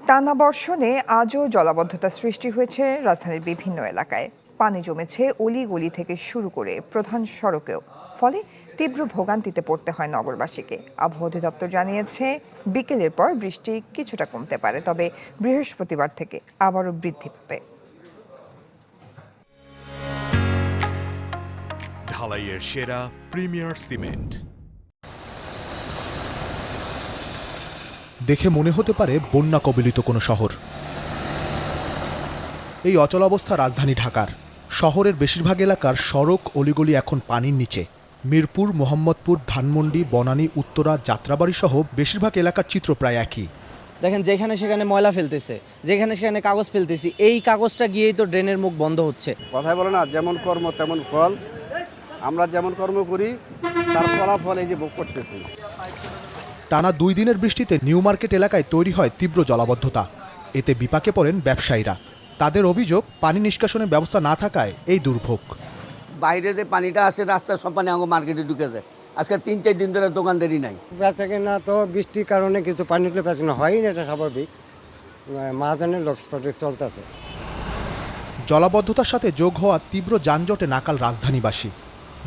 টানা বর্ষণে আজও জলাবদ্ধতা সৃষ্টি হয়েছে রাজধানীর বিভিন্ন এলাকায়। পানি জমেছে অলিগলি থেকে শুরু করে প্রধান সড়কেও, ফলে তীব্র ভোগান্তিতে পড়তে হয় নগরবাসীকে। আবহাওয়া অধিদপ্তর জানিয়েছে বিকেলের পর বৃষ্টি কিছুটা কমতে পারে, তবে বৃহস্পতিবার থেকে আবারও বৃদ্ধি পাবে। ঢালাইয়ের সেরা প্রিমিয়ার সিমেন্ট। দেখে মনে হতে পারে বন্যা কবলিত কোনো শহর। এই অচলাবস্থা রাজধানী ঢাকার। শহরের বেশিরভাগ এলাকার সড়ক অলিগলি এখন পানির নিচে। মিরপুর, মোহাম্মদপুর, ধানমন্ডি, বনানী, উত্তরা, যাত্রাবাড়ি সহ বেশিরভাগ এলাকার চিত্র প্রায় একই। দেখেন যেখানে সেখানে ময়লা ফেলতেছে, যেখানে সেখানে কাগজ ফেলতেছি, এই কাগজটা গিয়েই তো ড্রেনের মুখ বন্ধ হচ্ছে। কথাই বলে না, যেমন কর্ম তেমন ফল। আমরা যেমন কর্ম করি তার ফলাফল এই যে ভোগ করতেছি। টানা 2 দিনের বৃষ্টিতে নিউ মার্কেট এলাকায় তৈরি হয় তীব্র জলাবদ্ধতা। এতে বিপাকে পড়েন ব্যবসায়ীরা। তাদের অভিযোগ, পানি নিষ্কাশনের ব্যবস্থা না থাকায় এই দুর্ভোগ। বাইরে যে পানিটা আসে রাস্তার সব পানি আমাকে মার্কেটে ঢুকেছে। আজকে 3-4 দিন ধরে দোকানদারি নাই। বেচা কেনা তো বৃষ্টির কারণে কিছু পানি উঠলে বেচা কেনা হয়ই না, এটা স্বাভাবিক। মাহাজনের লক্সপটে চলতেছে। জলাবদ্ধতার সাথে যোগ হওয়া তীব্র যানজটে নাকাল রাজধানীবাসী।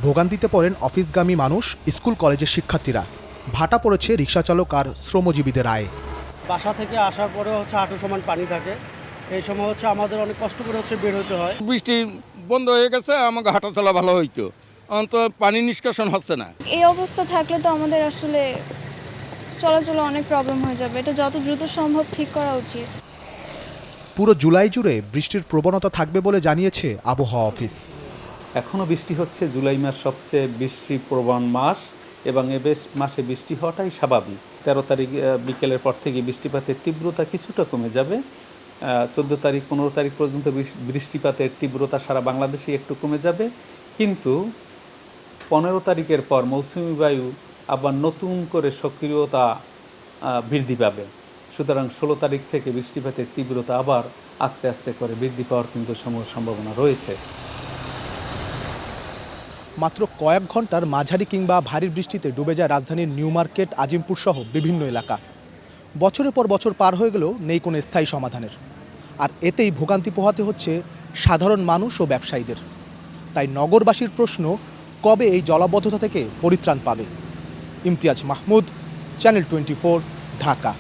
ভোগান্তিতে পড়েন অফিসগামী মানুষ, স্কুল কলেজের শিক্ষার্থীরা। ভাটা পড়েছে রিকশাচালক আর শ্রমজীবীদের আয়ে। বাসা থেকে আসার পরে হাঁটু সমান পানি থাকে, এই সময় আমাদের অনেক কষ্ট করে বের হতে হয়। বৃষ্টি বন্ধ হয়ে গেছে, আমাকে হাঁটা চলা ভালো হইতো, অন্তত পানি নিষ্কাশন হচ্ছে না। এই অবস্থা থাকলে তো আমাদের আসলে চলাচলে অনেক প্রবলেম হয়ে যাবে। এটা যত দ্রুত সম্ভব ঠিক করা উচিত। পুরো জুলাই জুড়ে বৃষ্টির প্রবণতা থাকবে বলে জানিয়েছে আবহাওয়া অফিস। এখনও বৃষ্টি হচ্ছে। জুলাই মাস সবচেয়ে বৃষ্টিপ্রবণ মাস এবং এ মাসে বৃষ্টি হওয়াটাই স্বাভাবিক। 13 তারিখ বিকেলের পর থেকে বৃষ্টিপাতের তীব্রতা কিছুটা কমে যাবে। 14 তারিখ 15 তারিখ পর্যন্ত বৃষ্টিপাতের তীব্রতা সারা বাংলাদেশে একটু কমে যাবে, কিন্তু 15 তারিখের পর মৌসুমি বায়ু আবার নতুন করে সক্রিয়তা বৃদ্ধি পাবে। সুতরাং 16 তারিখ থেকে বৃষ্টিপাতের তীব্রতা আবার আস্তে আস্তে করে বৃদ্ধি পাওয়ার কিন্তু সম্ভাবনা রয়েছে। মাত্র কয়েক ঘন্টার মাঝারি কিংবা ভারী বৃষ্টিতে ডুবে যায় রাজধানীর নিউ মার্কেট, আজিমপুর সহ বিভিন্ন এলাকা। বছরের পর বছর পার হয়ে গেলেও নেই কোনো স্থায়ী সমাধানের। আর এতেই ভোগান্তি পোহাতে হচ্ছে সাধারণ মানুষ ও ব্যবসায়ীদের। তাই নগরবাসীর প্রশ্ন, কবে এই জলাবদ্ধতা থেকে পরিত্রাণ পাবে? ইমতিয়াজ মাহমুদ, চ্যানেল 24, ঢাকা।